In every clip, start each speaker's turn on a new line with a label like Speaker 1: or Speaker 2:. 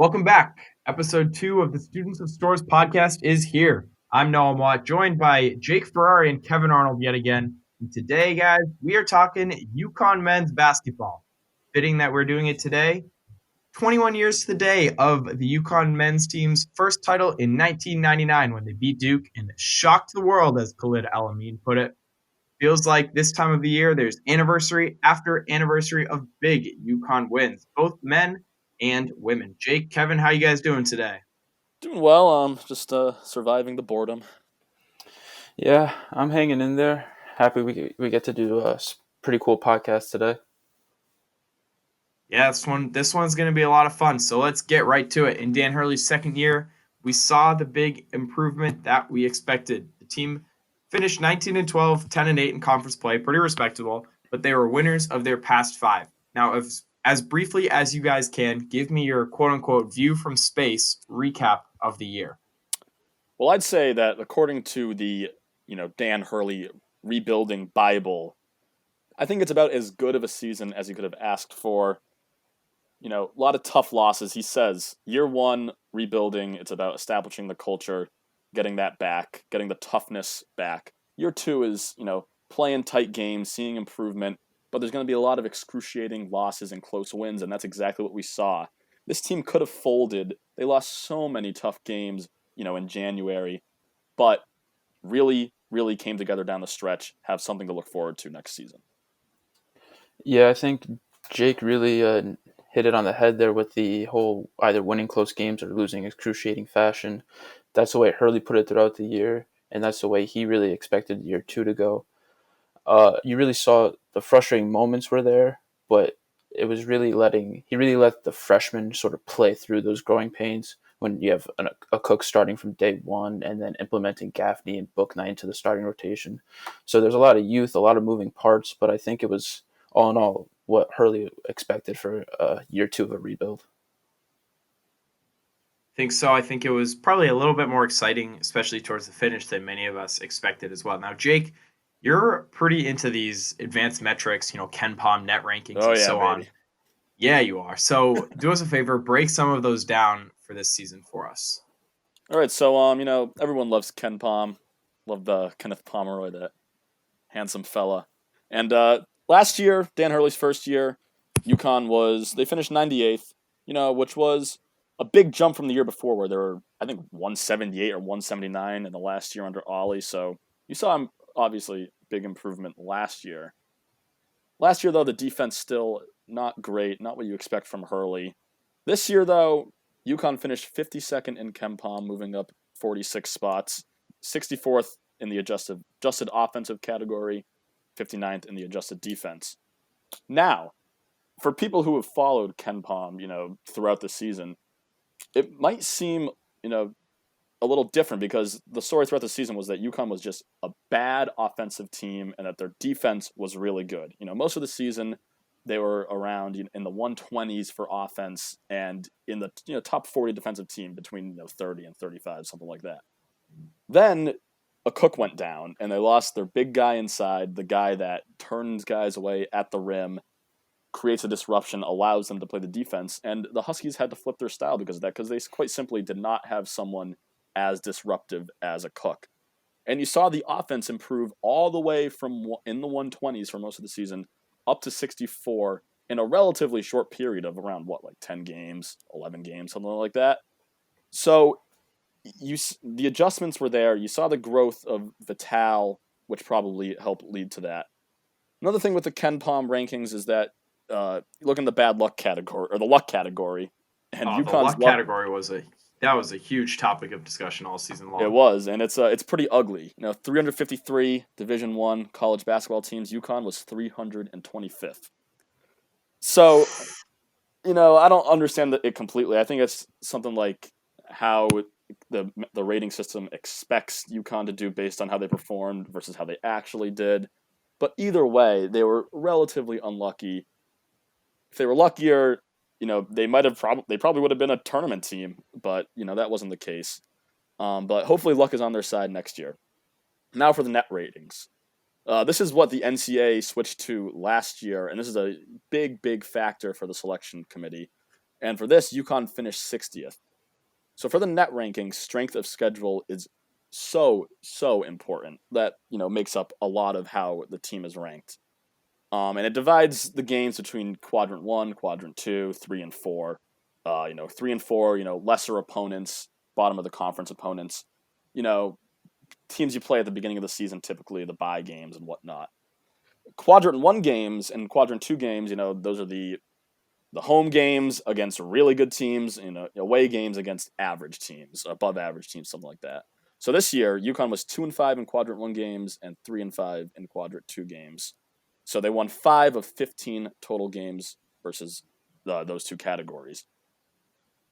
Speaker 1: Welcome back. Episode 2 of the Students of Storrs podcast is here. I'm Noam Watt, joined by Jake Ferrari and Kevin Arnold yet again. And today, guys, we are talking UConn men's basketball. Fitting that we're doing it today, 21 years to the day of the UConn men's team's first title in 1999 when they beat Duke and shocked the world, as Khalid El-Amin put it. Feels like this time of the year, there's anniversary after anniversary of big UConn wins, both men and women. Jake, Kevin, how you guys doing today?
Speaker 2: Doing well. Just surviving the boredom.
Speaker 3: Yeah, I'm hanging in there. Happy we get to do a pretty cool podcast today.
Speaker 1: Yeah, this one's going to be a lot of fun. So let's get right to it. In Dan Hurley's second year, we saw the big improvement that we expected. The team finished 19-12, 10-8 in conference play, pretty respectable, but they were winners of their past 5. Now, as briefly as you guys can, give me your quote-unquote view from space recap of the year.
Speaker 2: Well, I'd say that according to the Dan Hurley rebuilding Bible, I think it's about as good of a season as he could have asked for. A lot of tough losses. He says year 1 rebuilding, it's about establishing the culture, getting that back, getting the toughness back. Year 2 is playing tight games, seeing improvement. But there's going to be a lot of excruciating losses and close wins, and that's exactly what we saw. This team could have folded. They lost so many tough games, in January, but really, really came together down the stretch, have something to look forward to next season.
Speaker 3: Yeah, I think Jake really hit it on the head there with the whole either winning close games or losing excruciating fashion. That's the way Hurley put it throughout the year, and that's the way he really expected year 2 to go. You really saw the frustrating moments were there, but it was really he really let the freshmen sort of play through those growing pains when you have a Cook starting from day 1 and then implementing Gaffney and Bouknight into the starting rotation. So there's a lot of youth, a lot of moving parts, but I think it was all in all what Hurley expected for year 2 of a rebuild.
Speaker 1: I think so. I think it was probably a little bit more exciting, especially towards the finish, than many of us expected as well. Now, Jake, you're pretty into these advanced metrics, KenPom net rankings and so on. Yeah, you are. So do us a favor, break some of those down for this season for us.
Speaker 2: All right, so everyone loves KenPom, love the Kenneth Pomeroy, that handsome fella. And last year, Dan Hurley's first year, UConn they finished 98th, which was a big jump from the year before where they were, I think, 178 or 179 in the last year under Ollie. So you saw obviously big improvement last year. Last year, though, the defense still not great, not what you expect from Hurley. This year, though, UConn finished 52nd in KenPom, moving up 46 spots, 64th in the adjusted offensive category, 59th in the adjusted defense. Now, for people who have followed KenPom, throughout the season, it might seem, a little different because the story throughout the season was that UConn was just a bad offensive team and that their defense was really good. Most of the season they were around in the 120s for offense and in the top 40 defensive team between 30 and 35, something like that. Then a Cook went down and they lost their big guy inside, the guy that turns guys away at the rim, creates a disruption, allows them to play the defense, and the Huskies had to flip their style because of that, because they quite simply did not have someone as disruptive as a Cook. And you saw the offense improve all the way from in the 120s for most of the season up to 64 in a relatively short period of around 10 games, 11 games, something like that. So the adjustments were there. You saw the growth of Vital, which probably helped lead to that. Another thing with the KenPom rankings is that look in the bad luck category or the luck category, and UConn's
Speaker 1: the luck category was a huge topic of discussion all season long.
Speaker 2: It was, and it's pretty ugly. 353 Division I college basketball teams. UConn was 325th. So, I don't understand it completely. I think it's something like how the rating system expects UConn to do based on how they performed versus how they actually did. But either way, they were relatively unlucky. If they were luckier, they probably would have been a tournament team, but that wasn't the case. But hopefully luck is on their side next year. Now for the net ratings. This is what the NCAA switched to last year, and this is a big, big factor for the selection committee. And for this, UConn finished 60th. So for the net ranking, strength of schedule is so important. That makes up a lot of how the team is ranked. And it divides the games between quadrant 1, quadrant 2, 3, and 4. 3 and 4, lesser opponents, bottom of the conference opponents. Teams you play at the beginning of the season, typically the bye games and whatnot. Quadrant 1 games and quadrant 2 games, those are the home games against really good teams, away games against average teams, above average teams, something like that. So this year, UConn was 2-5 in quadrant 1 games and 3-5 in quadrant 2 games. So they won 5 of 15 total games versus those two categories.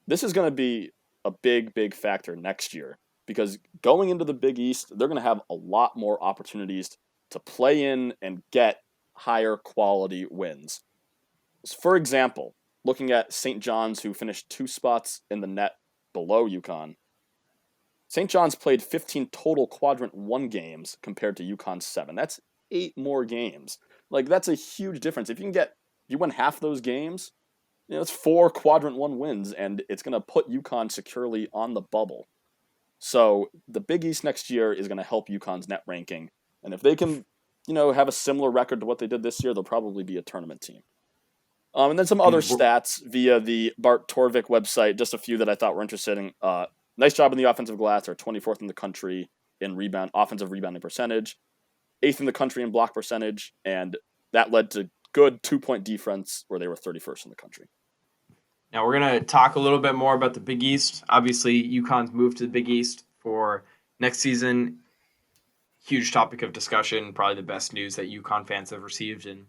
Speaker 2: This is going to be a big factor next year because going into the Big East, they're going to have a lot more opportunities to play in and get higher quality wins. For example, looking at St. John's, who finished 2 spots in the net below UConn, St. John's played 15 total quadrant 1 games compared to UConn's 7. That's 8 more games. That's a huge difference. If you win half those games, it's 4 quadrant 1 wins, and it's going to put UConn securely on the bubble. So the Big East next year is going to help UConn's net ranking. And if they can, have a similar record to what they did this year, they'll probably be a tournament team. And then some other stats via the Bart Torvik website, just a few that I thought were interesting. Nice job in the offensive glass. They're 24th in the country in offensive rebounding percentage, 8th in the country in block percentage, and that led to good 2-point defense where they were 31st in the country.
Speaker 1: Now we're going to talk a little bit more about the Big East. Obviously, UConn's move to the Big East for next season. Huge topic of discussion, probably the best news that UConn fans have received in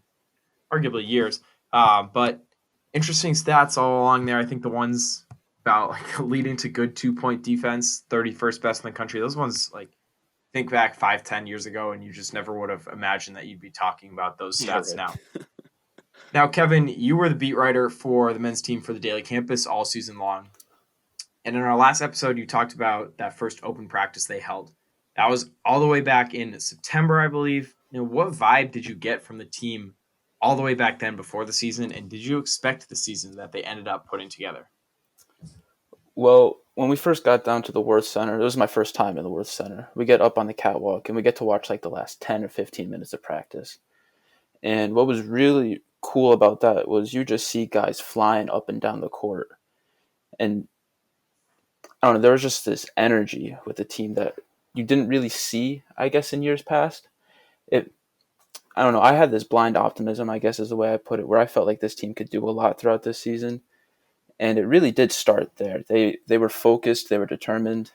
Speaker 1: arguably years. But interesting stats all along there. I think the ones about leading to good 2-point defense, 31st best in the country. Those ones, think back 5-10 years ago, and you just never would have imagined that you'd be talking about those stats now. Now, Kevin, you were the beat writer for the men's team for the Daily Campus all season long. And in our last episode, you talked about that first open practice they held. That was all the way back in September, I believe. What vibe did you get from the team all the way back then before the season? And did you expect the season that they ended up putting together?
Speaker 3: Well, when we first got down to the Worth Center, it was my first time in the Worth Center. We get up on the catwalk and we get to watch the last 10 or 15 minutes of practice. And what was really cool about that was you just see guys flying up and down the court. And I don't know, there was just this energy with the team that you didn't really see, I guess, in years past. I don't know, I had this blind optimism, I guess is the way I put it, where I felt like this team could do a lot throughout this season. And it really did start there. They were focused, they were determined.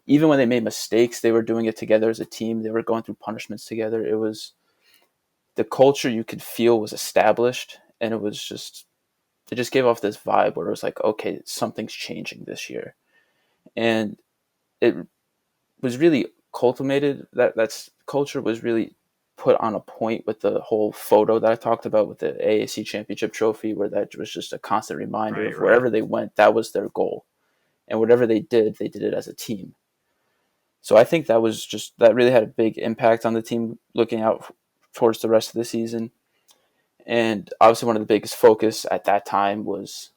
Speaker 3: Even when they made mistakes, they were doing it together as a team. They were going through punishments together. It was the culture you could feel was established, and it just gave off this vibe where it was okay, something's changing this year. And it was really cultivated. That culture was really put on a point with the whole photo that I talked about with the AAC championship trophy, where that was just a constant reminder of wherever they went, that was their goal. And whatever they did it as a team. So I think that really had a big impact on the team looking out towards the rest of the season. And obviously one of the biggest focus at that time was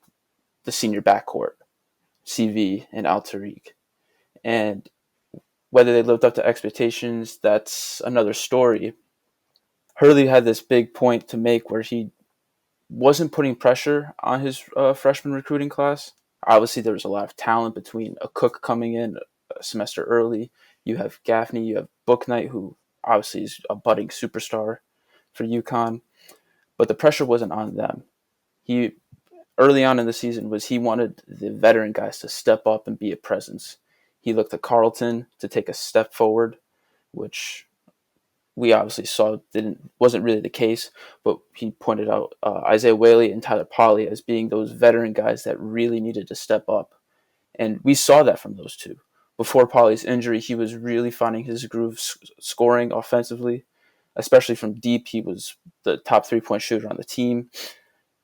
Speaker 3: the senior backcourt, CV and Al-Tariq. And whether they lived up to expectations, that's another story. Hurley had this big point to make where he wasn't putting pressure on his freshman recruiting class. Obviously, there was a lot of talent between a Cook coming in a semester early. You have Gaffney, you have Booknight, who obviously is a budding superstar for UConn. But the pressure wasn't on them. Early on in the season, he wanted the veteran guys to step up and be a presence. He looked at Carlton to take a step forward, which we obviously saw wasn't really the case, but he pointed out Isaiah Whaley and Tyler Polley as being those veteran guys that really needed to step up. And we saw that from those two. Before Polley's injury, he was really finding his groove scoring offensively, especially from deep. He was the top 3-point shooter on the team.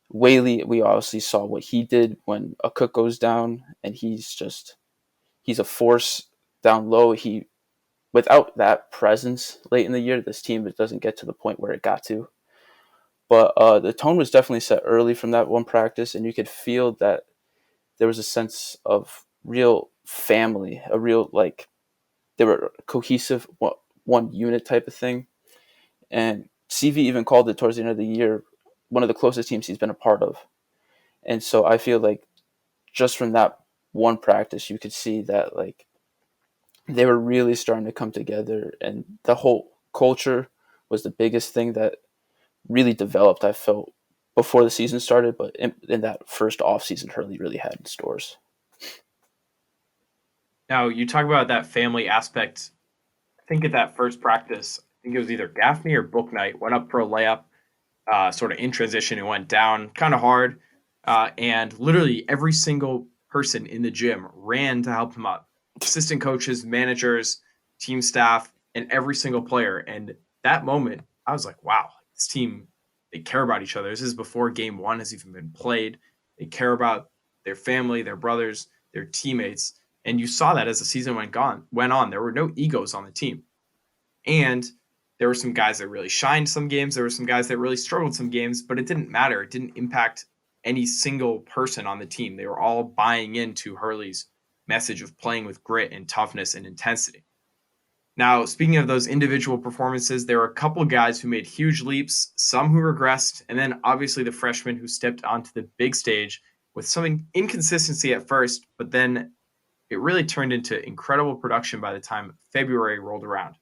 Speaker 3: Whaley, we obviously saw what he did when a Cook goes down, and he's a force down low. Without that presence late in the year, this team doesn't get to the point where it got to. But the tone was definitely set early from that one practice, and you could feel that there was a sense of real family, a real, like, they were cohesive, one unit type of thing. And CV even called it towards the end of the year one of the closest teams he's been a part of. And so I feel like just from that one practice, you could see that, like, they were really starting to come together, and the whole culture was the biggest thing that really developed, I felt, before the season started, but in that first offseason Hurley really had in Storrs.
Speaker 1: Now, you talk about that family aspect. I think at that first practice, I think it was either Gaffney or Book Night, went up for a layup, sort of in transition and went down kind of hard. And literally every single person in the gym ran to help him up. Assistant coaches, managers, team staff, and every single player. And that moment, I was like, wow, this team, they care about each other. This is before game one has even been played. They care about their family, their brothers, their teammates. And you saw that as the season went on. There were no egos on the team. And there were some guys that really shined some games. There were some guys that really struggled some games, but it didn't matter. It didn't impact any single person on the team. They were all buying into Hurley's message of playing with grit and toughness and intensity. Now, speaking of those individual performances, there were a couple of guys who made huge leaps, some who regressed, and then obviously the freshmen who stepped onto the big stage with some inconsistency at first, but then it really turned into incredible production by the time February rolled around.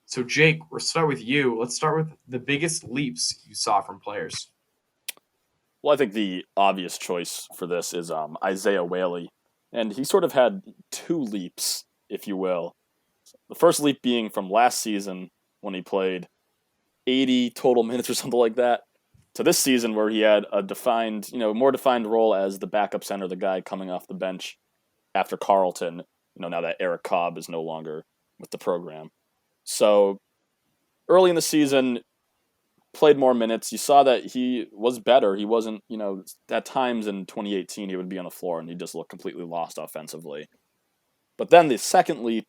Speaker 1: So, Jake, we'll start with you. Let's start with the biggest leaps you saw from players.
Speaker 2: Well, I think the obvious choice for this is Isaiah Whaley. And he sort of had two leaps, if you will. The first leap being from last season when he played 80 total minutes or something like that, to this season where he had a defined, more defined role as the backup center, the guy coming off the bench after Carleton, now that Eric Cobb is no longer with the program. So early in the season, played more minutes. You saw that he was better. He wasn't, at times in 2018, he would be on the floor and he just looked completely lost offensively. But then the second leap,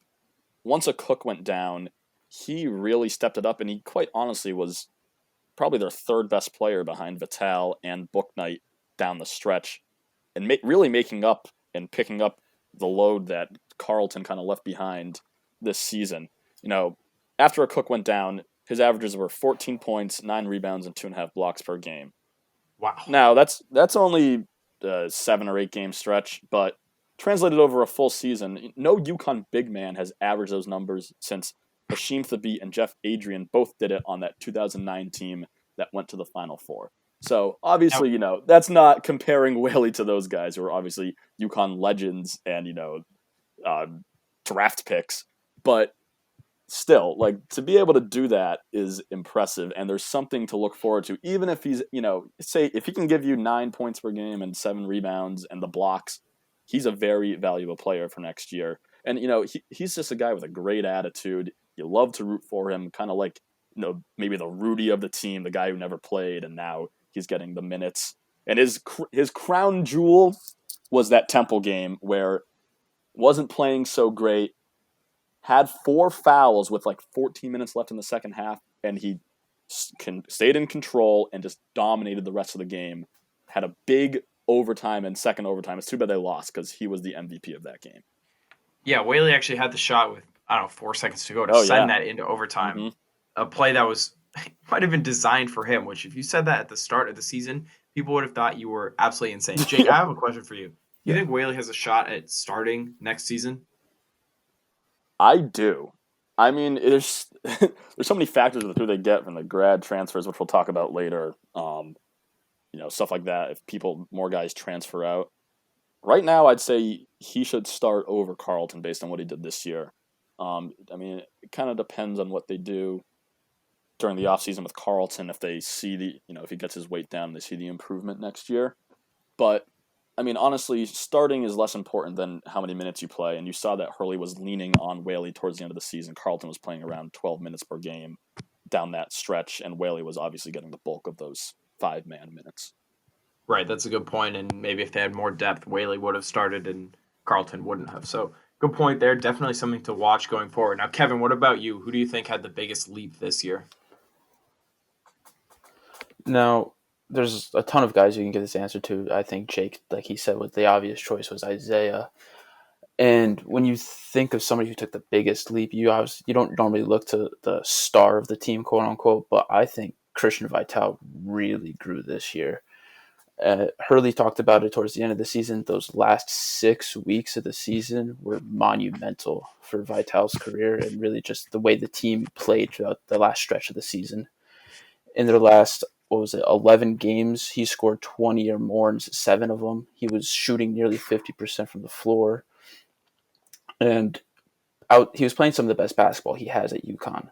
Speaker 2: once a Cook went down, he really stepped it up, and he quite honestly was probably their third best player behind Vital and Bouknight down the stretch, and really making up and picking up the load that Carleton kind of left behind this season. After a Cook went down, his averages were 14 points, 9 rebounds, and 2.5 blocks per game.
Speaker 1: Wow.
Speaker 2: Now, that's only a 7 or 8 game stretch, but translated over a full season, no UConn big man has averaged those numbers since Hashim Thabit and Jeff Adrian both did it on that 2009 team that went to the Final Four. So, obviously, that's not comparing Whaley to those guys who are obviously UConn legends and, draft picks. But still, to be able to do that is impressive, and there's something to look forward to. Even if he's, say, if he can give you 9 points per game and 7 rebounds and the blocks, he's a very valuable player for next year. And, he's just a guy with a great attitude. You love to root for him, kind of like, maybe the Rudy of the team, the guy who never played, and now he's getting the minutes. And his crown jewel was that Temple game where wasn't playing so great, had 4 fouls with 14 minutes left in the second half, and he stayed in control and just dominated the rest of the game. Had a big overtime and second overtime. It's too bad they lost because he was the MVP of that game.
Speaker 1: Yeah, Whaley actually had the shot with, 4 seconds to go to send that into overtime. Mm-hmm. A play that might have been designed for him, which if you said that at the start of the season, people would have thought you were absolutely insane. Jake, I have a question for you. You think Whaley has a shot at starting next season?
Speaker 2: I do. I mean, there's so many factors with who they get from the grad transfers, which we'll talk about later. Stuff like that. If more guys transfer out, right now I'd say he should start over Carleton based on what he did this year. It kind of depends on what they do during the offseason with Carleton. If they see if he gets his weight down, they see the improvement next year. But honestly, starting is less important than how many minutes you play. And you saw that Hurley was leaning on Whaley towards the end of the season. Carleton was playing around 12 minutes per game down that stretch, and Whaley was obviously getting the bulk of those 5-man minutes.
Speaker 1: Right, that's a good point. And maybe if they had more depth, Whaley would have started and Carleton wouldn't have. So good point there. Definitely something to watch going forward. Now, Kevin, what about you? Who do you think had the biggest leap this year?
Speaker 3: Now, there's a ton of guys you can give this answer to. I think Jake, like he said, the obvious choice was Isaiah. And when you think of somebody who took the biggest leap, you don't normally look to the star of the team, quote unquote. But I think Christian Vital really grew this year. Hurley talked about it towards the end of the season. Those last 6 weeks of the season were monumental for Vital's career and really just the way the team played throughout the last stretch of the season. In their last, 11 games, he scored 20 or more in 7 of them. He was shooting nearly 50% from the floor. And he was playing some of the best basketball he has at UConn.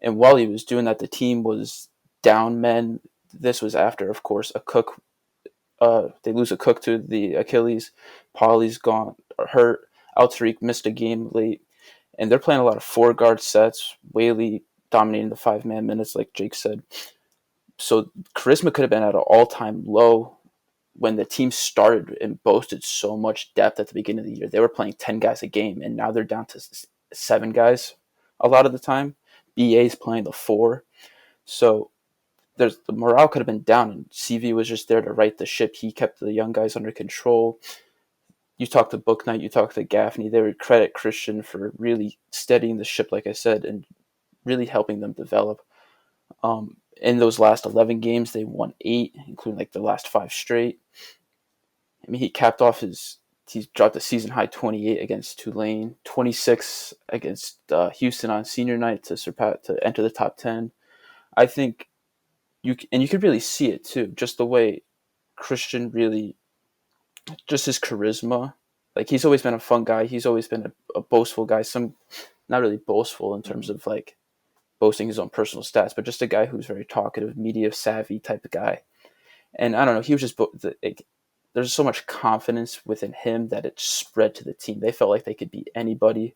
Speaker 3: And while he was doing that, the team was down men. This was after, of course, they lose a Cook to the Achilles. Pauly's gone or hurt. Altariq missed a game late. And they're playing a lot of 4-guard sets. Whaley dominating the 5-man minutes, like Jake said. So charisma could have been at an all-time low when the team started and boasted so much depth at the beginning of the year. They were playing 10 guys a game, and now they're down to 7 guys a lot of the time. BA's playing the 4. So the morale could have been down, and CV was just there to right the ship. He kept the young guys under control. You talk to Booknight, you talk to Gaffney. They would credit Christian for really steadying the ship, like I said, and really helping them develop. In those last 11 games, they won 8, including like the last 5 straight. I mean, he dropped a season high 28 against Tulane, 26 against Houston on senior night to enter the top 10. I think you could really see it too, just the way Christian really, just his charisma. Like, he's always been a fun guy. He's always been a boastful guy. Not really boastful in terms of like boasting his own personal stats, but just a guy who's very talkative, media savvy type of guy. And I don't know, he was just there's so much confidence within him that it spread to the team. They felt like they could beat anybody,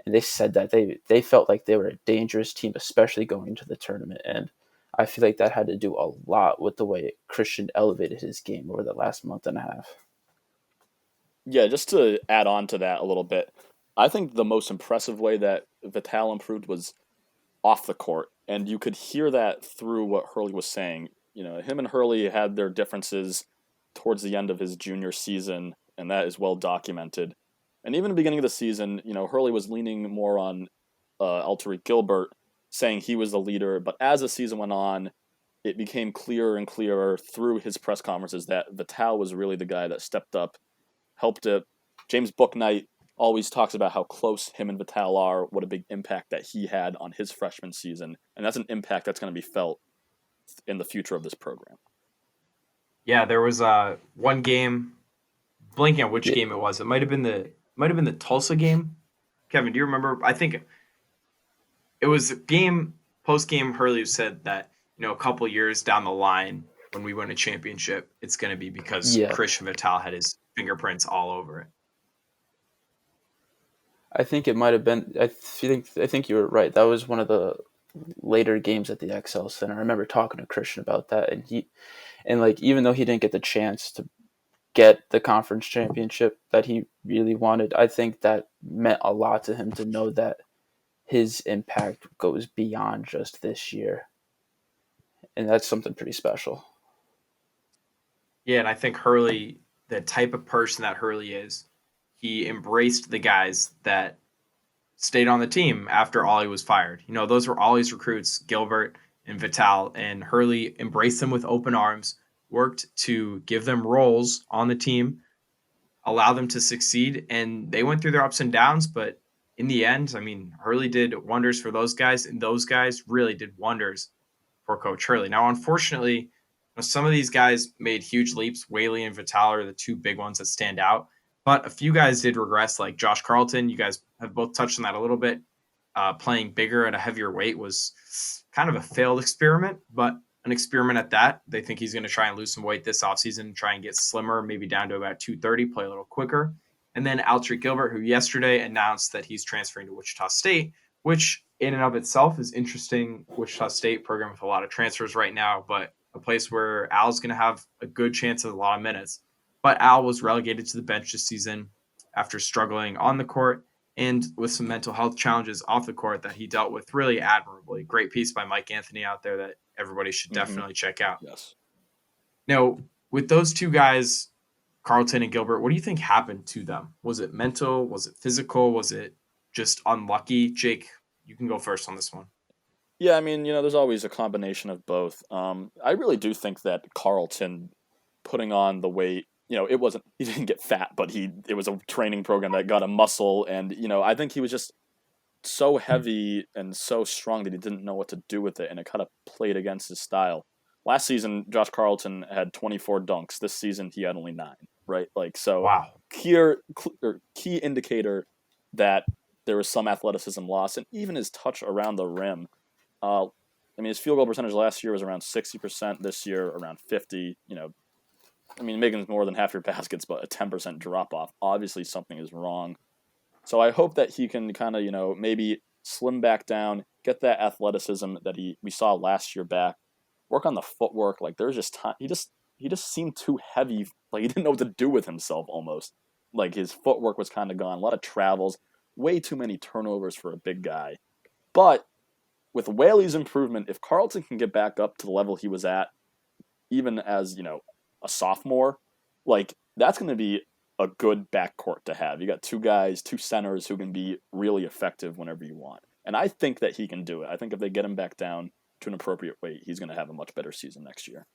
Speaker 3: and they said that they felt like they were a dangerous team, especially going into the tournament. And I feel like that had to do a lot with the way Christian elevated his game over the last month and a half.
Speaker 2: Yeah, just to add on to that a little bit, I think the most impressive way that Vital improved was off the court, and you could hear that through what Hurley was saying. You know, him and Hurley had their differences towards the end of his junior season, and that is well documented. And even at the beginning of the season, you know, Hurley was leaning more on Altariq Gilbert, saying he was the leader. But as the season went on, it became clearer and clearer through his press conferences that Vital was really the guy that stepped up, helped it. James Booknight always talks about how close him and Vital are, what a big impact that he had on his freshman season. And that's an impact that's going to be felt in the future of this program.
Speaker 1: Yeah, there was one game, blanking on which game it was. It might have been the Tulsa game. Kevin, do you remember? I think it was a game post-game. Hurley said that, you know, a couple years down the line when we win a championship, it's going to be because Christian Vital had his fingerprints all over it.
Speaker 3: I think it might have been. I think you were right. That was one of the later games at the XL Center. I remember talking to Christian about that, and like, even though he didn't get the chance to get the conference championship that he really wanted, I think that meant a lot to him to know that his impact goes beyond just this year, and that's something pretty special.
Speaker 1: Yeah, and I think Hurley, the type of person that Hurley is, he embraced the guys that stayed on the team after Ollie was fired. You know, those were Ollie's recruits, Gilbert and Vital, and Hurley embraced them with open arms, worked to give them roles on the team, allow them to succeed, and they went through their ups and downs, but in the end, I mean, Hurley did wonders for those guys, and those guys really did wonders for Coach Hurley. Now, unfortunately, some of these guys made huge leaps. Whaley and Vital are the two big ones that stand out. But a few guys did regress, like Josh Carlton. You guys have both touched on that a little bit. Playing bigger at a heavier weight was kind of a failed experiment, but an experiment at that. They think he's going to try and lose some weight this offseason, try and get slimmer, maybe down to about 230, play a little quicker. And then Altariq Gilbert, who yesterday announced that he's transferring to Wichita State, which in and of itself is interesting. Wichita State program with a lot of transfers right now, but a place where Al's going to have a good chance of a lot of minutes. But Al was relegated to the bench this season after struggling on the court and with some mental health challenges off the court that he dealt with really admirably. Great piece by Mike Anthony out there that everybody should definitely check out.
Speaker 2: Yes.
Speaker 1: Now, with those two guys, Carlton and Gilbert, what do you think happened to them? Was it mental? Was it physical? Was it just unlucky? Jake, you can go first on this one.
Speaker 2: Yeah, I mean, there's always a combination of both. I really do think that Carlton putting on the weight, it wasn't he didn't get fat, but it was a training program that got a muscle, and I think he was just so heavy and so strong that he didn't know what to do with it, and it kind of played against his style. Last season, Josh Carlton had 24 dunks. This season, he had only 9. Right, like so.
Speaker 1: Wow.
Speaker 2: Key indicator that there was some athleticism loss, and even his touch around the rim. I mean, his field goal percentage last year was around 60%. This year, around 50. I mean, making more than half your baskets, but a 10% drop off. Obviously, something is wrong. So I hope that he can kind of, maybe slim back down, get that athleticism that we saw last year back, work on the footwork. Like there's just time. He just seemed too heavy. Like he didn't know what to do with himself almost. Like his footwork was kind of gone. A lot of travels, way too many turnovers for a big guy. But with Whaley's improvement, if Carlton can get back up to the level he was at, even as, a sophomore, like that's going to be a good backcourt to have. You got two guys, two centers who can be really effective whenever you want. And I think that he can do it. I think if they get him back down to an appropriate weight, he's going to have a much better season next year.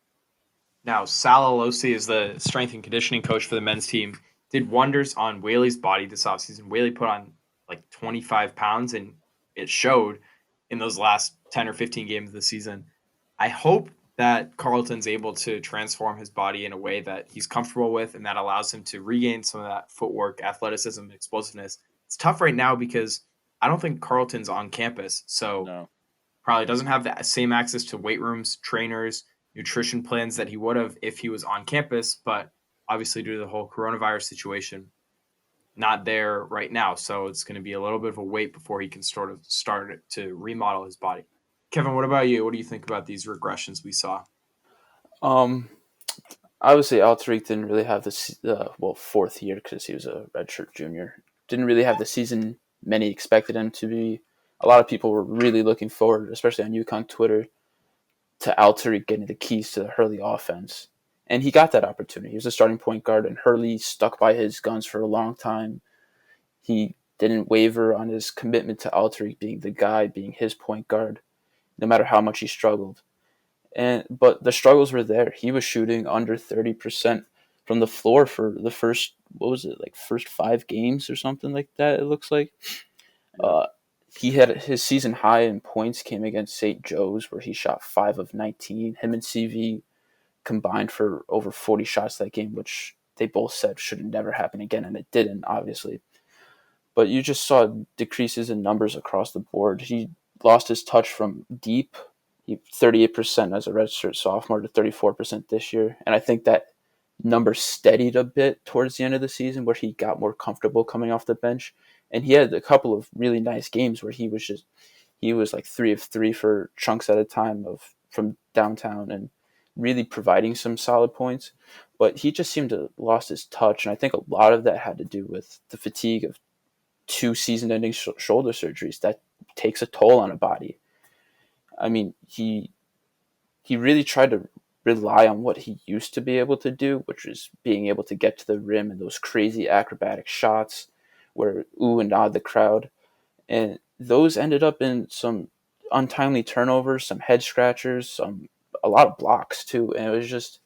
Speaker 1: Now, Sal Alosi is the strength and conditioning coach for the men's team. Did wonders on Whaley's body this offseason. Whaley put on like 25 pounds, and it showed in those last 10 or 15 games of the season. I hope that Carlton's able to transform his body in a way that he's comfortable with and that allows him to regain some of that footwork, athleticism, and explosiveness. It's tough right now because I don't think Carlton's on campus, so probably doesn't have the same access to weight rooms, trainers, nutrition plans that he would have if he was on campus, but obviously due to the whole coronavirus situation, not there right now. So it's going to be a little bit of a wait before he can start to remodel his body. Kevin, what about you? What do you think about these regressions we saw?
Speaker 3: I would say Alteric didn't really have the fourth year because he was a redshirt junior. Didn't really have the season many expected him to be. A lot of people were really looking forward, especially on UConn Twitter, to Alteric getting the keys to the Hurley offense. And he got that opportunity. He was a starting point guard, and Hurley stuck by his guns for a long time. He didn't waver on his commitment to Alteric being the guy, being his point guard, no matter how much he struggled. But the struggles were there. He was shooting under 30% from the floor for the first 5 games or something like that, it looks like. He had his season high in points came against St. Joe's, where he shot 5 of 19. Him and CV combined for over 40 shots that game, which they both said should never happen again, and it didn't, obviously. But you just saw decreases in numbers across the board. He lost his touch from deep, 38% as a redshirt sophomore to 34% this year. And I think that number steadied a bit towards the end of the season where he got more comfortable coming off the bench. And he had a couple of really nice games where he was like 3 of 3 for chunks at a time from downtown and really providing some solid points. But he just seemed to have lost his touch. And I think a lot of that had to do with the fatigue of 2 season-ending shoulder surgeries. That takes a toll on a body. I mean, he really tried to rely on what he used to be able to do, which is being able to get to the rim and those crazy acrobatic shots where ooh and ah the crowd. And those ended up in some untimely turnovers, some head scratchers, a lot of blocks too. And it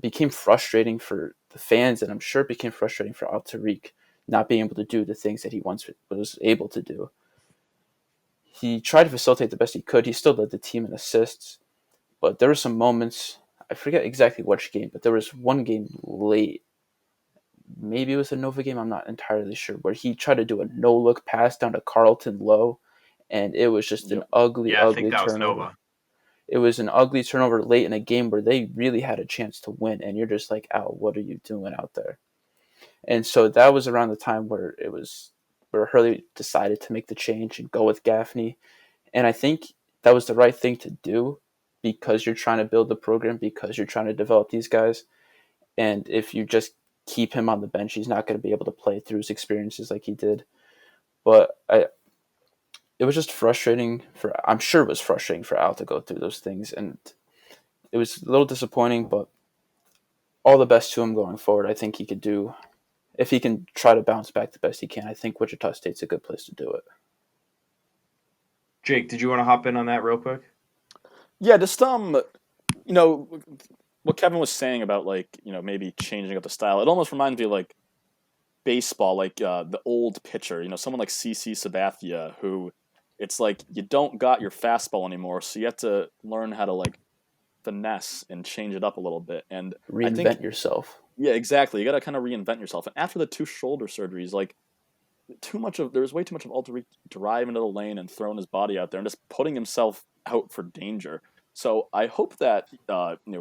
Speaker 3: became frustrating for the fans, and I'm sure it became frustrating for Alteric not being able to do the things that he once was able to do. He tried to facilitate the best he could. He still led the team in assists. But there were some moments, I forget exactly which game, but there was one game late. Maybe it was a Nova game, I'm not entirely sure, where he tried to do a no-look pass down to Carlton Low, and it was just an ugly turnover. It was an ugly turnover late in a game where they really had a chance to win, and you're just like, Al, what are you doing out there? And so that was around the time where Hurley decided to make the change and go with Gaffney. And I think that was the right thing to do because you're trying to build the program, because you're trying to develop these guys. And if you just keep him on the bench, he's not going to be able to play through his experiences like he did. But it was just frustrating I'm sure it was frustrating for Al to go through those things. And it was a little disappointing, but all the best to him going forward. I think he could do, if he can try to bounce back the best he can, I think Wichita State's a good place to do it.
Speaker 1: Jake, did you want to hop in on that real quick?
Speaker 2: Yeah, just you know, what Kevin was saying about like, maybe changing up the style. It almost reminds me of like baseball, like the old pitcher, someone like CC Sabathia, who it's like you don't got your fastball anymore, so you have to learn how to like finesse and change it up a little bit. And I think,
Speaker 3: Reinvent yourself.
Speaker 2: yeah, exactly. You got to kind of reinvent yourself. And after the 2 shoulder surgeries, like there was way too much of Alteric driving into the lane and throwing his body out there and just putting himself out for danger. So I hope that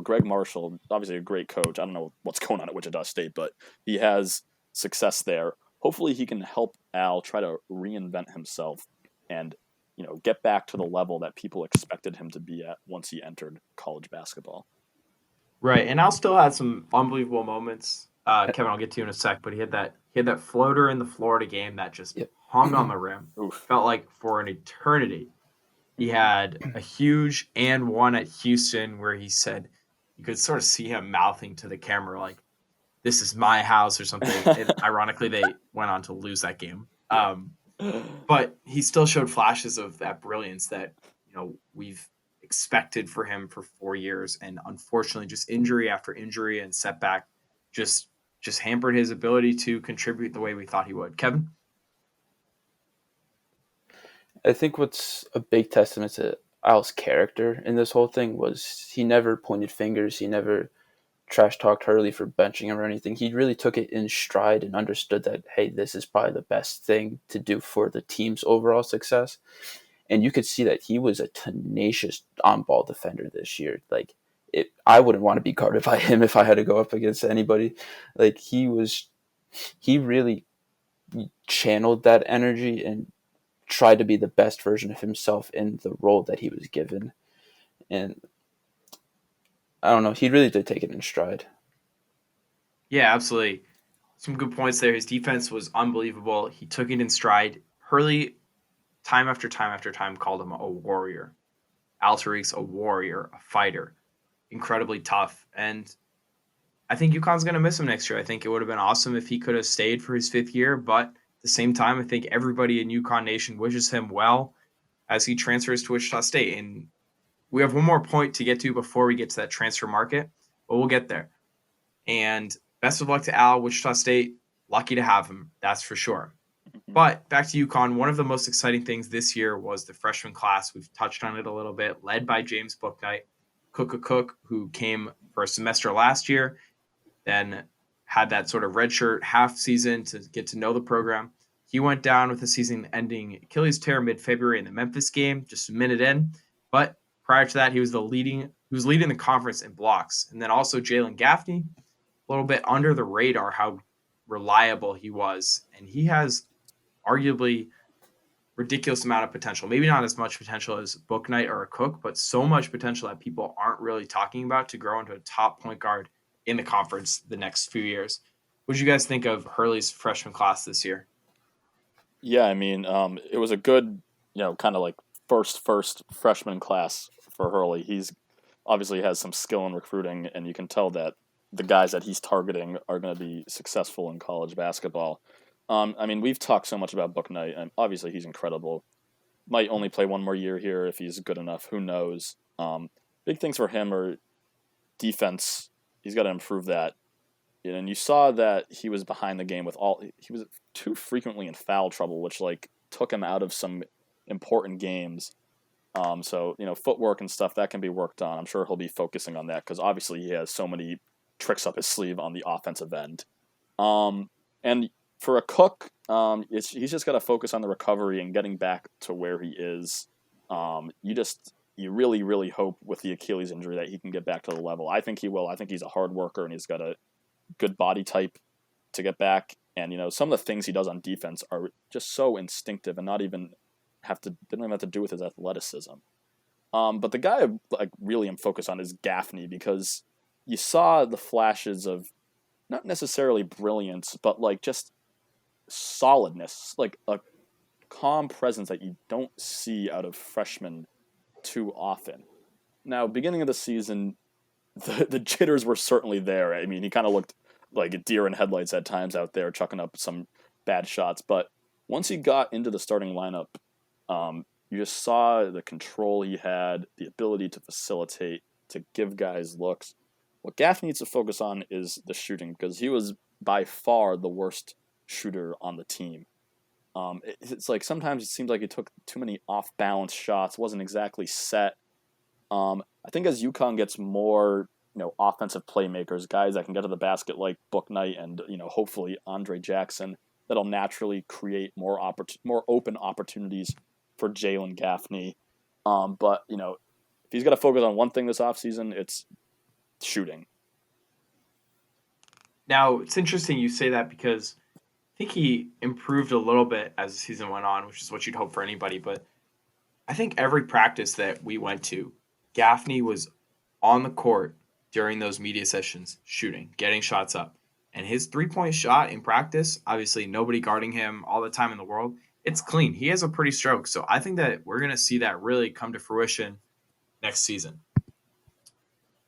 Speaker 2: Greg Marshall, obviously a great coach. I don't know what's going on at Wichita State, but he has success there. Hopefully he can help Al try to reinvent himself and get back to the level that people expected him to be at once he entered college basketball.
Speaker 1: Right, and Al still had some unbelievable moments. Kevin, I'll get to you in a sec, but he had that floater in the Florida game that just hung on the rim.
Speaker 2: Oof.
Speaker 1: Felt like for an eternity. He had a huge and one at Houston where he said you could sort of see him mouthing to the camera like, "This is my house" or something. And ironically, they went on to lose that game. But he still showed flashes of that brilliance that we've expected for him for 4 years, and unfortunately, just injury after injury and setback just hampered his ability to contribute the way we thought he would. Kevin?
Speaker 3: I think what's a big testament to Al's character in this whole thing was he never pointed fingers. He never trash talked Hurley for benching him or anything. He really took it in stride and understood that, hey, this is probably the best thing to do for the team's overall success. And you could see that he was a tenacious on-ball defender this year. Like, I wouldn't want to be guarded by him if I had to go up against anybody. Like, he really channeled that energy and tried to be the best version of himself in the role that he was given. And I don't know, he really did take it in stride.
Speaker 1: Yeah, absolutely. Some good points there. His defense was unbelievable. He took it in stride. Hurley, time after time after time, called him a warrior. Alteric's a warrior, a fighter. Incredibly tough. And I think UConn's going to miss him next year. I think it would have been awesome if he could have stayed for his 5th year, but at the same time, I think everybody in UConn Nation wishes him well as he transfers to Wichita State. And we have one more point to get to before we get to that transfer market, but we'll get there. And best of luck to Al, Wichita State. Lucky to have him, that's for sure. But back to UConn, one of the most exciting things this year was the freshman class. We've touched on it a little bit, led by James Bouknight, Cook, who came for a semester last year, then had that sort of redshirt half season to get to know the program. He went down with a season-ending Achilles tear mid-February in the Memphis game, just a minute in. But prior to that, he was leading the conference in blocks. And then also Jalen Gaffney, a little bit under the radar how reliable he was. And he has arguably ridiculous amount of potential. Maybe not as much potential as Bouknight or a Cook, but so much potential that people aren't really talking about to grow into a top point guard in the conference the next few years. What did you guys think of Hurley's freshman class this year?
Speaker 2: Yeah, I mean, it was a good, kind of like first freshman class for Hurley. He's obviously has some skill in recruiting, and you can tell that the guys that he's targeting are going to be successful in college basketball. I mean, we've talked so much about Bouknight, and obviously he's incredible. Might only play one more year here if he's good enough. Who knows? Big things for him are defense. He's got to improve that. And you saw that he was behind the game he was too frequently in foul trouble, which like took him out of some important games. So, footwork and stuff that can be worked on. I'm sure he'll be focusing on that because obviously he has so many tricks up his sleeve on the offensive end. And for a Cook, he's just got to focus on the recovery and getting back to where he is. You really, really hope with the Achilles injury that he can get back to the level. I think he will. I think he's a hard worker and he's got a good body type to get back. And, some of the things he does on defense are just so instinctive and not even they don't even have to do with his athleticism. But the guy I really am focused on is Gaffney because you saw the flashes of not necessarily brilliance, but like just solidness, like a calm presence that you don't see out of freshmen too often. Now, beginning of the season, the jitters were certainly there. I mean, he kind of looked like a deer in headlights at times out there, chucking up some bad shots. But once he got into the starting lineup, you just saw the control he had, the ability to facilitate, to give guys looks. What Gaffney needs to focus on is the shooting, because he was by far the worst shooter on the team. It's like sometimes it seems like he took too many off-balance shots, wasn't exactly set. I think as UConn gets more, offensive playmakers, guys that can get to the basket like Bouknight and hopefully Andre Jackson, that'll naturally create more open opportunities for Jalen Gaffney. But if he's got to focus on one thing this offseason, it's shooting.
Speaker 1: Now, it's interesting you say that because I think he improved a little bit as the season went on, which is what you'd hope for anybody. But I think every practice that we went to, Gaffney was on the court during those media sessions, shooting, getting shots up. And his three-point shot in practice, obviously nobody guarding him all the time in the world, it's clean. He has a pretty stroke. So I think that we're going to see that really come to fruition next season.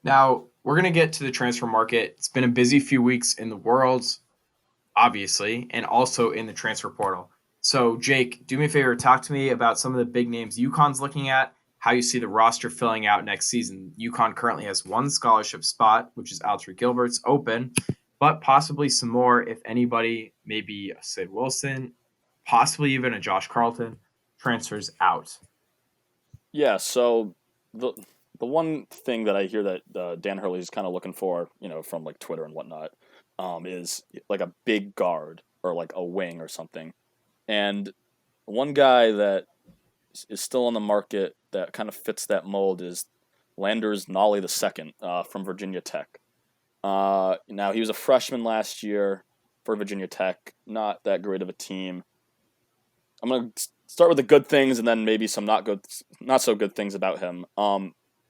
Speaker 1: Now, we're going to get to the transfer market. It's been a busy few weeks in the world, obviously, and also in the transfer portal. So, Jake, do me a favor, talk to me about some of the big names UConn's looking at, how you see the roster filling out next season. UConn currently has one scholarship spot, which is Alter Gilbert's open, but possibly some more if anybody, maybe a Sid Wilson, possibly even a Josh Carlton, transfers out.
Speaker 2: Yeah, so the one thing that I hear that Dan Hurley is kind of looking for, from like Twitter and whatnot, is like a big guard or like a wing or something. And one guy that is still on the market that kind of fits that mold is Landers Nolley II from Virginia Tech. Now, he was a freshman last year for Virginia Tech, not that great of a team. I'm going to start with the good things and then maybe some not so good things about him.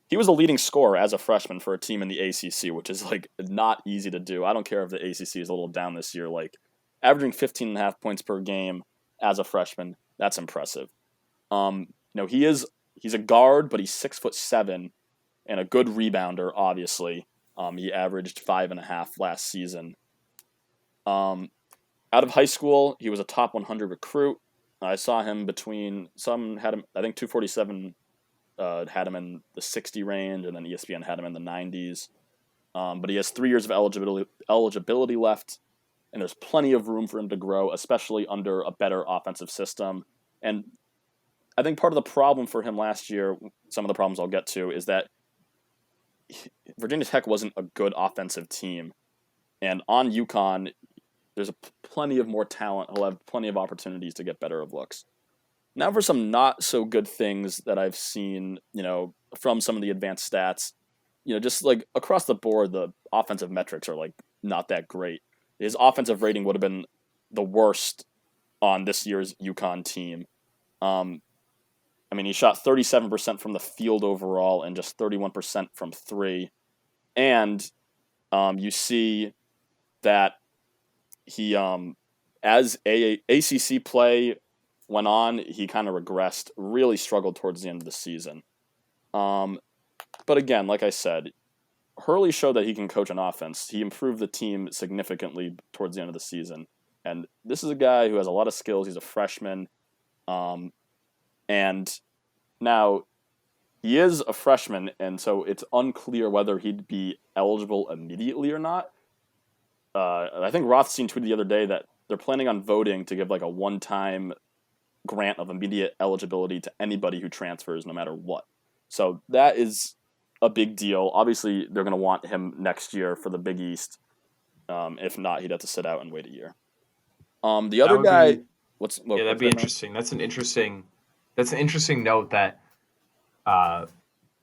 Speaker 2: He was a leading scorer as a freshman for a team in the ACC, which is like not easy to do. I don't care if the ACC is a little down this year. Like averaging 15.5 points per game as a freshman, that's impressive. He's a guard, but he's 6'7" and a good rebounder. Obviously, he averaged 5.5 last season. Out of high school, he was a top 100 recruit. I saw him some had him, I think 247 had him in the 60 range, and then ESPN had him in the 90s. But he has 3 years of eligibility left, and there's plenty of room for him to grow, especially under a better offensive system. And I think part of the problem for him last year, some of the problems I'll get to, is that Virginia Tech wasn't a good offensive team. And on UConn, there's plenty of more talent. He'll have plenty of opportunities to get better of looks. Now for some not so good things that I've seen, from some of the advanced stats. Just like across the board, the offensive metrics are like not that great. His offensive rating would have been the worst on this year's UConn team. He shot 37% from the field overall and just 31% from three. And you see that he, as ACC play went on, he kind of regressed, really struggled towards the end of the season. But again, like I said, Hurley showed that he can coach an offense. He improved the team significantly towards the end of the season. And this is a guy who has a lot of skills. He's a freshman. And now he is a freshman, and so it's unclear whether he'd be eligible immediately or not. I think Rothstein tweeted the other day that they're planning on voting to give like a one-time grant of immediate eligibility to anybody who transfers no matter what. So that is a big deal. Obviously, they're going to want him next year for the Big East. If not, he'd have to sit out and wait a year. The other guy...
Speaker 1: that'd be interesting. That's an interesting note that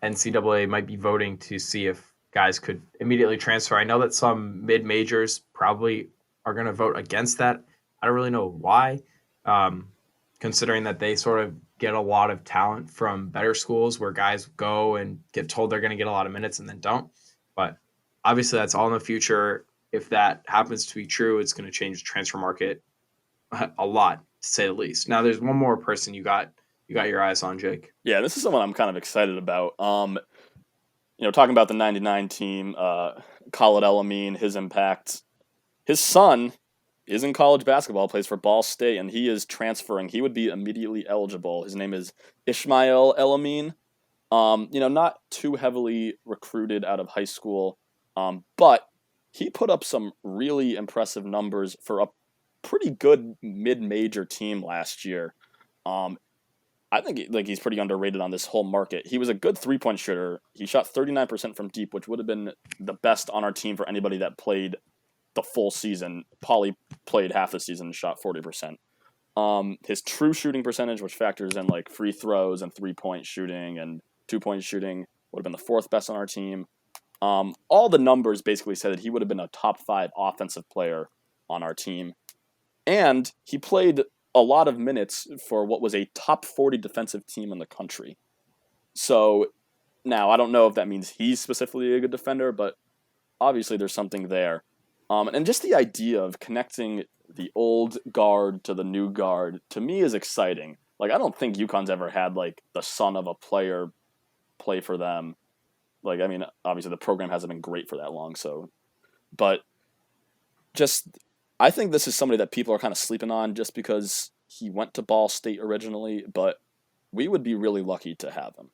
Speaker 1: NCAA might be voting to see if guys could immediately transfer. I know that some mid-majors probably are going to vote against that. I don't really know why, considering that they sort of get a lot of talent from better schools where guys go and get told they're going to get a lot of minutes and then don't. But obviously that's all in the future. If that happens to be true, it's going to change the transfer market a lot, to say the least. Now, there's one more person you got your eyes on, Jake.
Speaker 2: Yeah, this is someone I'm kind of excited about. talking about the '99 team, Khalid El-Amin, his impact. His son is in college basketball, plays for Ball State, and he is transferring. He would be immediately eligible. His name is Ishmael El-Amin. Not too heavily recruited out of high school, but he put up some really impressive numbers for a pretty good mid-major team last year. I think he's pretty underrated on this whole market. He was a good 3-point shooter. He shot 39% from deep, which would have been the best on our team for anybody that played the full season. Pauly played half the season and shot 40%. His true shooting percentage, which factors in like free throws and 3-point shooting and 2-point shooting, would have been the fourth best on our team. All the numbers basically said that he would have been a top 5 offensive player on our team. And he played a lot of minutes for what was a top 40 defensive team in the country. So now I don't know if that means he's specifically a good defender, but obviously there's something there. And just the idea of connecting the old guard to the new guard, to me, is exciting. Like, I don't think UConn's ever had, like, the son of a player play for them. Like, I mean, obviously the program hasn't been great for that long, so. But just, I think this is somebody that people are kind of sleeping on just because he went to Ball State originally, but we would be really lucky to have him.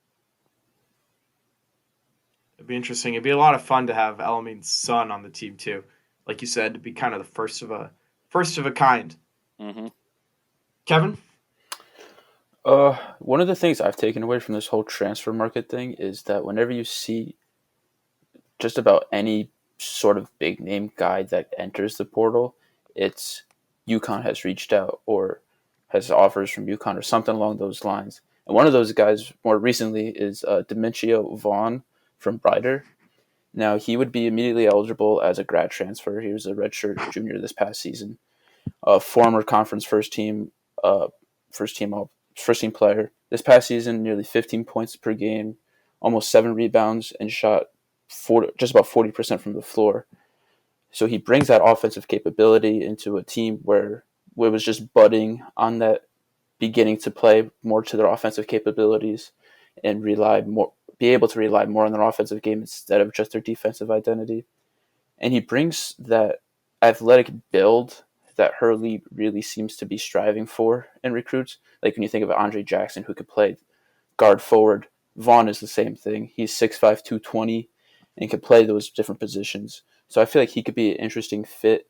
Speaker 1: It'd be interesting. It'd be a lot of fun to have El-Amin's son on the team too. Like you said, to be kind of the first of a kind.
Speaker 2: Mm-hmm.
Speaker 1: Kevin?
Speaker 3: One of the things I've taken away from this whole transfer market thing is that whenever you see just about any sort of big name guy that enters the portal, it's UConn has reached out or has offers from UConn or something along those lines. And one of those guys more recently is Demetrio Vaughn from Brighter. Now, he would be immediately eligible as a grad transfer. He was a redshirt junior this past season. Former conference first team player. This past season, nearly 15 points per game, almost 7 rebounds, and shot just about 40% from the floor. So he brings that offensive capability into a team where it was just budding on that, beginning to play more to their offensive capabilities and be able to rely more on their offensive game instead of just their defensive identity. And he brings that athletic build that Hurley really seems to be striving for in recruits. Like when you think of Andre Jackson, who could play guard forward, Vaughn is the same thing. He's 6'5", 220, and can play those different positions. So I feel like he could be an interesting fit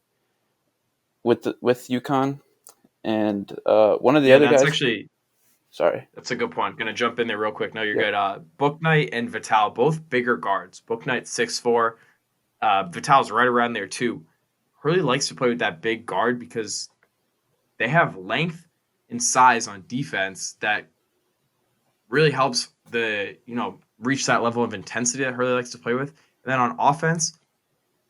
Speaker 3: with UConn. And one of the other guys... Sorry.
Speaker 1: That's a good point. Going to jump in there real quick. No, you're good. Bouknight and Vital, both bigger guards. Bouknight 6'4". Vital's right around there too. Hurley likes to play with that big guard because they have length and size on defense that really helps reach that level of intensity that Hurley likes to play with. And then on offense,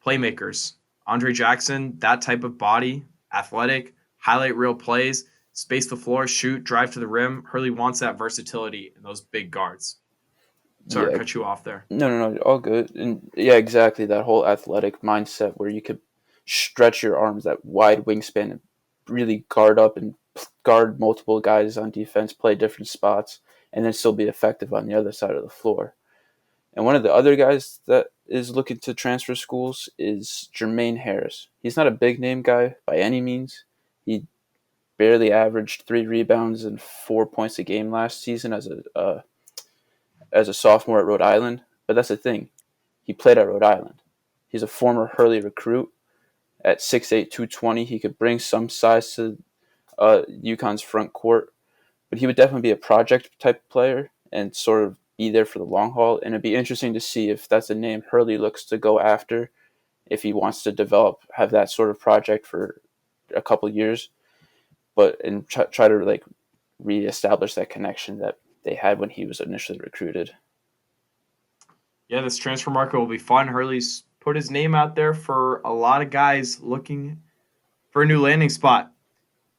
Speaker 1: playmakers. Andre Jackson, that type of body, athletic, highlight real plays, space the floor, shoot, drive to the rim. Hurley wants that versatility in those big guards. Sorry to cut you off there.
Speaker 3: No, all good. And yeah, exactly. That whole athletic mindset where you could stretch your arms, that wide wingspan, and really guard up and guard multiple guys on defense, play different spots, and then still be effective on the other side of the floor. And one of the other guys that is looking to transfer schools is Jermaine Harris. He's not a big name guy by any means. He barely averaged 3 rebounds and 4 points a game last season as a sophomore at Rhode Island. But that's the thing. He played at Rhode Island. He's a former Hurley recruit. At 6'8", 220, he could bring some size to UConn's front court. But he would definitely be a project type player and sort of be there for the long haul. And it'd be interesting to see if that's a name Hurley looks to go after, if he wants to have that sort of project for a couple years, and try to reestablish that connection that they had when he was initially recruited.
Speaker 1: Yeah, this transfer market will be fun. Hurley's put his name out there for a lot of guys looking for a new landing spot.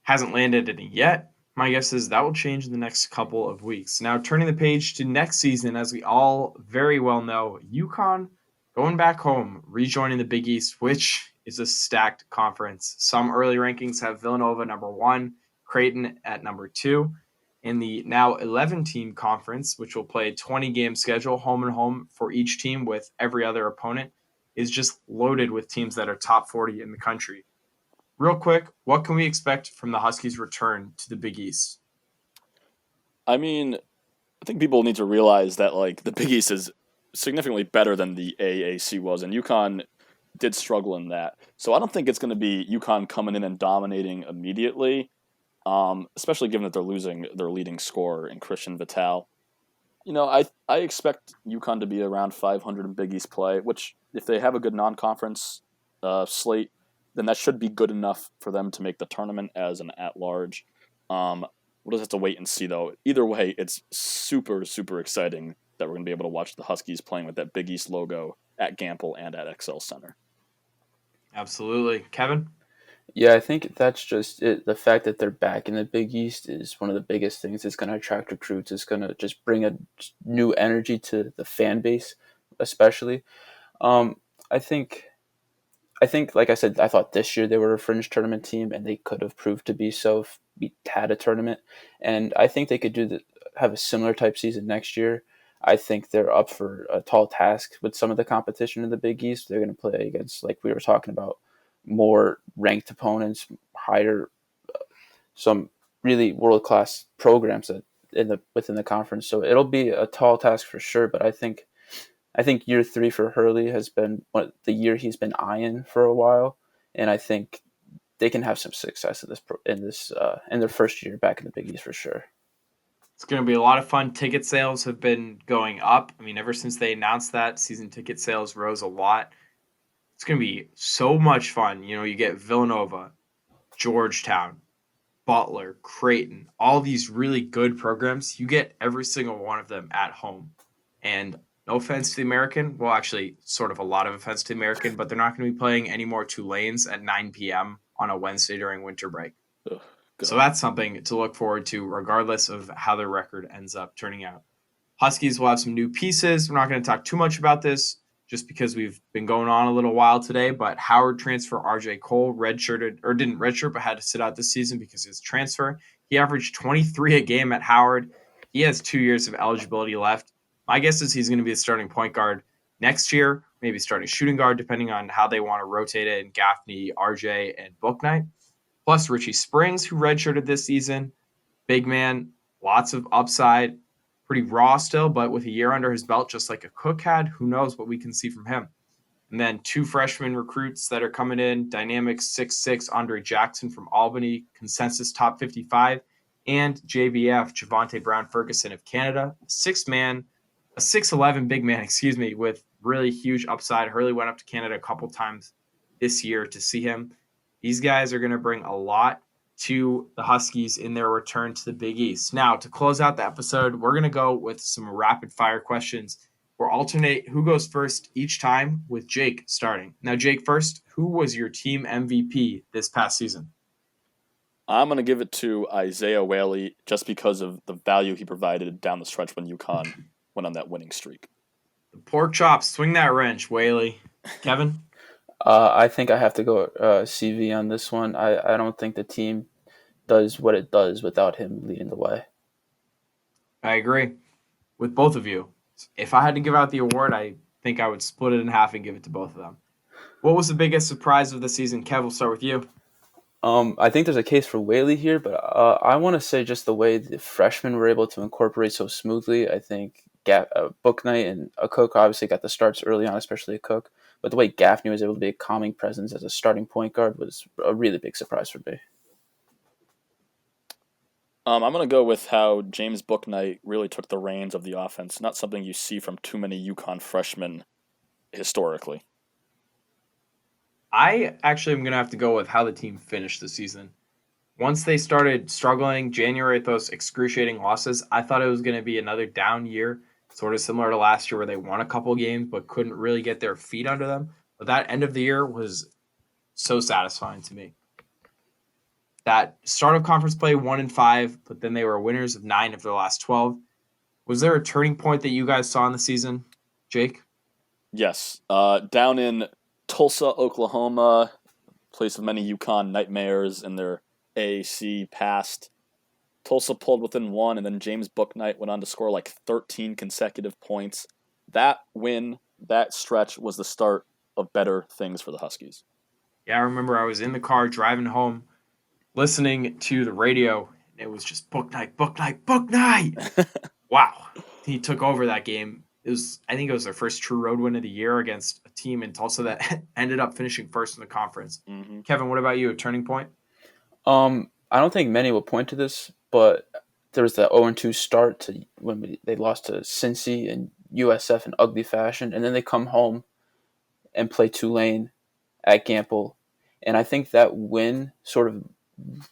Speaker 1: Hasn't landed any yet. My guess is that will change in the next couple of weeks. Now, turning the page to next season, as we all very well know, UConn going back home, rejoining the Big East, which is a stacked conference. Some early rankings have Villanova number 1, Creighton at number 2. And the now 11-team conference, which will play a 20-game schedule, home and home for each team with every other opponent, is just loaded with teams that are top 40 in the country. Real quick, what can we expect from the Huskies' return to the Big East?
Speaker 2: I mean, I think people need to realize that like the Big East is significantly better than the AAC was, and UConn did struggle in that. So I don't think it's going to be UConn coming in and dominating immediately, especially given that they're losing their leading scorer in Christian Vital. I expect UConn to be around 500 in Big East play, which if they have a good non-conference slate, then that should be good enough for them to make the tournament as an at-large. We'll just have to wait and see, though. Either way, it's super, super exciting that we're going to be able to watch the Huskies playing with that Big East logo at Gamble and at XL Center.
Speaker 1: Absolutely. Kevin?
Speaker 3: Yeah, I think that's just it. The fact that they're back in the Big East is one of the biggest things. It's going to attract recruits. It's going to just bring a new energy to the fan base, especially. Um, I think, like I said, I thought this year they were a fringe tournament team, and they could have proved to be so if we had a tournament. And I think they could have a similar type season next year. I think they're up for a tall task with some of the competition in the Big East. They're going to play against, like we were talking about, more ranked opponents, higher, some really world class programs within the conference. So it'll be a tall task for sure. But I think year 3 for Hurley has been the year he's been eyeing for a while, and I think they can have some success in their first year back in the Big East for sure.
Speaker 1: It's going to be a lot of fun. Ticket sales have been going up. I mean, ever since they announced that, season ticket sales rose a lot. It's going to be so much fun. You get Villanova, Georgetown, Butler, Creighton, all these really good programs. You get every single one of them at home. And no offense to the American, well, actually, sort of a lot of offense to the American, but they're not going to be playing any more Tulanes at 9 p.m. on a Wednesday during winter break.
Speaker 2: Ugh,
Speaker 1: So that's something to look forward to, regardless of how their record ends up turning out. Huskies will have some new pieces. We're not going to talk too much about this just because we've been going on a little while today, but Howard transfer RJ Cole redshirted, or didn't redshirt, but had to sit out this season because of his transfer. He averaged 23 a game at Howard. He has 2 years of eligibility left. My guess is he's going to be a starting point guard next year, maybe starting shooting guard, depending on how they want to rotate it in Gaffney, RJ, and Bouknight. Plus Richie Springs, who redshirted this season. Big man, lots of upside, pretty raw still, but with a year under his belt, just like a Cook had, who knows what we can see from him. And then 2 freshman recruits that are coming in, dynamic 6'6" Andre Jackson from Albany, consensus top 55, and JBF, Javonte Brown-Ferguson of Canada, a 6'11" big man, with really huge upside. Hurley went up to Canada a couple times this year to see him. These guys are going to bring a lot to the Huskies in their return to the Big East. Now, to close out the episode, we're going to go with some rapid fire questions. We'll alternate who goes first each time, with Jake starting. Now, Jake, first, who was your team MVP this past season?
Speaker 2: I'm going to give it to Isaiah Whaley just because of the value he provided down the stretch when UConn went on that winning streak.
Speaker 1: The pork chops, swing that wrench, Whaley. Kevin?
Speaker 3: I think I have to go CV on this one. I don't think the team does what it does without him leading the way.
Speaker 1: I agree with both of you. If I had to give out the award, I think I would split it in half and give it to both of them. What was the biggest surprise of the season? Kev, we'll start with you.
Speaker 3: I think there's a case for Whaley here, but I want to say just the way the freshmen were able to incorporate so smoothly. I think Bouknight and Cook obviously got the starts early on, especially Cook. But the way Gaffney was able to be a calming presence as a starting point guard was a really big surprise for me.
Speaker 2: I'm going to go with how James Bouknight really took the reins of the offense. Not something you see from too many UConn freshmen historically.
Speaker 1: I actually am going to have to go with how the team finished the season. Once they started struggling, January at those excruciating losses, I thought it was going to be another down year, sort of similar to last year where they won a couple games but couldn't really get their feet under them. But that end of the year was so satisfying to me. That start of conference play 1-5, but then they were winners of 9 of their last 12. Was there a turning point that you guys saw in the season, Jake?
Speaker 2: Yes. Down in Tulsa, Oklahoma, place of many UConn nightmares in their AAC past. Tulsa pulled within 1, and then James Bouknight went on to score like 13 consecutive points. That win, that stretch was the start of better things for the Huskies.
Speaker 1: Yeah, I remember I was in the car driving home, listening to the radio, and it was just Bouknight, Bouknight, Bouknight. Wow, he took over that game. I think it was their first true road win of the year against a team in Tulsa that ended up finishing first in the conference.
Speaker 2: Mm-hmm.
Speaker 1: Kevin, what about you? A turning point?
Speaker 3: I don't think many will point to this, but there was the 0-2 start to when they lost to Cincy and USF in ugly fashion, and then they come home and play Tulane at Gamble, and I think that win sort of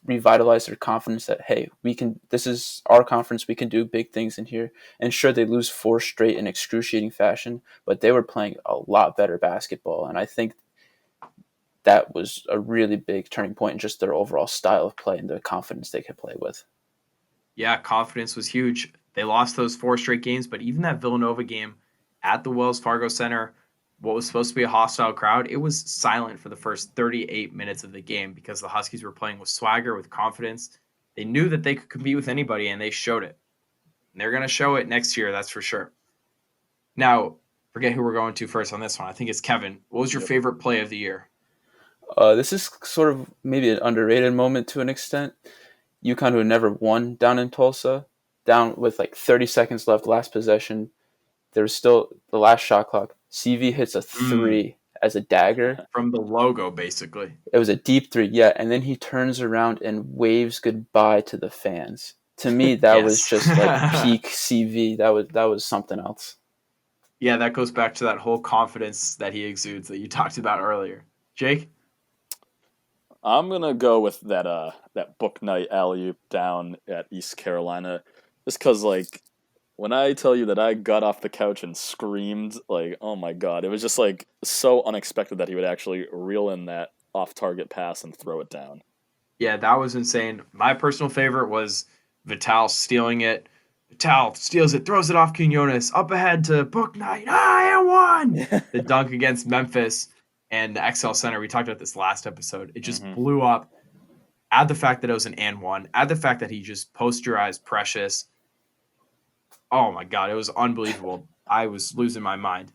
Speaker 3: revitalized their confidence that, hey, we can. This is our conference. We can do big things in here. And sure, they lose 4 straight in excruciating fashion, but they were playing a lot better basketball, and I think that was a really big turning point in just their overall style of play and the confidence they could play with.
Speaker 1: Yeah, confidence was huge. They lost those 4 straight games, but even that Villanova game at the Wells Fargo Center, what was supposed to be a hostile crowd, it was silent for the first 38 minutes of the game because the Huskies were playing with swagger, with confidence. They knew that they could compete with anybody, and they showed it. And they're going to show it next year, that's for sure. Now, forget who we're going to first on this one. I think it's Kevin. What was your favorite play of the year?
Speaker 3: This is sort of maybe an underrated moment to an extent. UConn, who had never won down in Tulsa, down with like 30 seconds left, last possession. There was still the last shot clock. CV hits a 3 as a dagger.
Speaker 1: From the logo, basically.
Speaker 3: It was a deep 3, yeah. And then he turns around and waves goodbye to the fans. To me, that was just like peak CV. That was something else.
Speaker 1: Yeah, that goes back to that whole confidence that he exudes that you talked about earlier. Jake?
Speaker 2: I'm gonna go with that Bouknight alley-oop down at East Carolina, just because like when I tell you that I got off the couch and screamed, like, oh my god, it was just like so unexpected that he would actually reel in that off-target pass and throw it down.
Speaker 1: Yeah, that was insane. My personal favorite was Vital stealing it. Vital steals it, throws it off Quinones, up ahead to Bouknight. And one! The dunk against Memphis and the XL Center. We talked about this last episode. It just blew up. Add the fact that it was an and one. Add the fact that he just posterized Precious. Oh my god, it was unbelievable. I was losing my mind.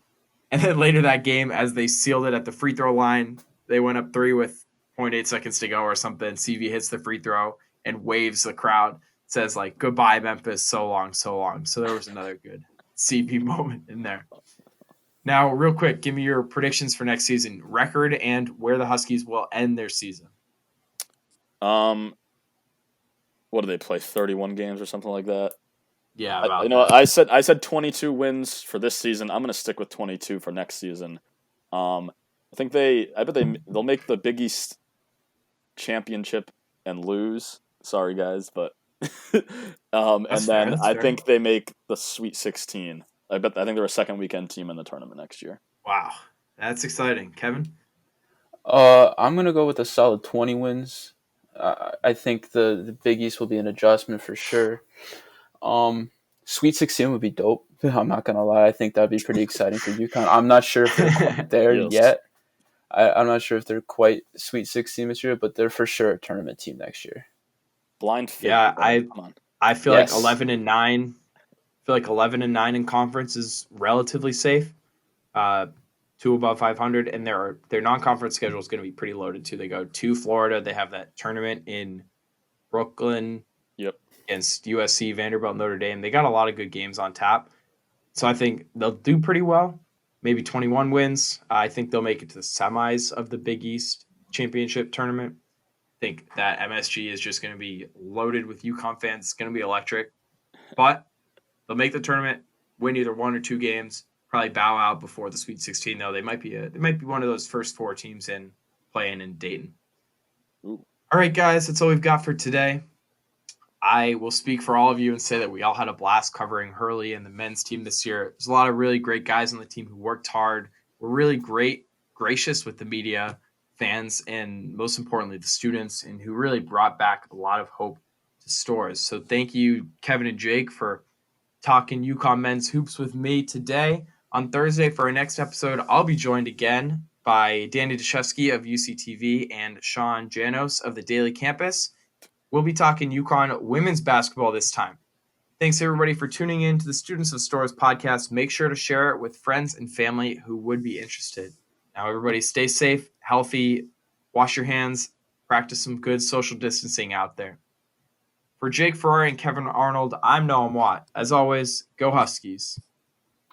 Speaker 1: And then later that game, as they sealed it at the free throw line, they went up 3 with 0.8 seconds to go or something. CV hits the free throw and waves the crowd. Says like, goodbye, Memphis, so long, so long. So there was another good CV moment in there. Now, real quick, give me your predictions for next season, record, and where the Huskies will end their season.
Speaker 2: What do they play? 31 games or something like that.
Speaker 1: Yeah,
Speaker 2: I said 22 wins for this season. I'm gonna stick with 22 for next season. I bet they'll make the Big East championship and lose. Sorry guys, but I think they make the Sweet 16. I think they're a second weekend team in the tournament next year.
Speaker 1: Wow, that's exciting, Kevin.
Speaker 3: I'm gonna go with a solid 20 wins. I think the Big East will be an adjustment for sure. Sweet 16 would be dope. I'm not gonna lie. I think that'd be pretty exciting for UConn. I'm not sure if they're quite there yet. I'm not sure if they're quite Sweet 16 this year, but they're for sure a tournament team next year.
Speaker 2: Blind faith.
Speaker 1: Yeah, I feel like 11-9. I feel like 11-9 in conference is relatively safe. 2 above 500, and their non-conference schedule is going to be pretty loaded too. They go to Florida. They have that tournament in Brooklyn.
Speaker 2: Yep.
Speaker 1: Against USC, Vanderbilt, Notre Dame. They got a lot of good games on tap. So I think they'll do pretty well. Maybe 21 wins. I think they'll make it to the semis of the Big East championship tournament. I think that MSG is just going to be loaded with UConn fans. It's going to be electric. But they'll make the tournament, win either 1 or 2 games, probably bow out before the Sweet 16, though. They might be one of those first 4 teams playing in Dayton.
Speaker 2: Ooh.
Speaker 1: All right, guys, that's all we've got for today. I will speak for all of you and say that we all had a blast covering Hurley and the men's team this year. There's a lot of really great guys on the team who worked hard, were really gracious with the media, fans, and most importantly, the students, and who really brought back a lot of hope to Storrs. So thank you, Kevin and Jake, for talking UConn men's hoops with me today. On Thursday for our next episode, I'll be joined again by Danny Deshevsky of UCTV and Sean Janos of the Daily Campus. We'll be talking UConn women's basketball this time. Thanks everybody for tuning in to the Students of Storrs podcast. Make sure to share it with friends and family who would be interested. Now everybody stay safe, healthy, wash your hands, practice some good social distancing out there. For Jake Ferrari and Kevin Arnold, I'm Noam Watt. As always, go Huskies.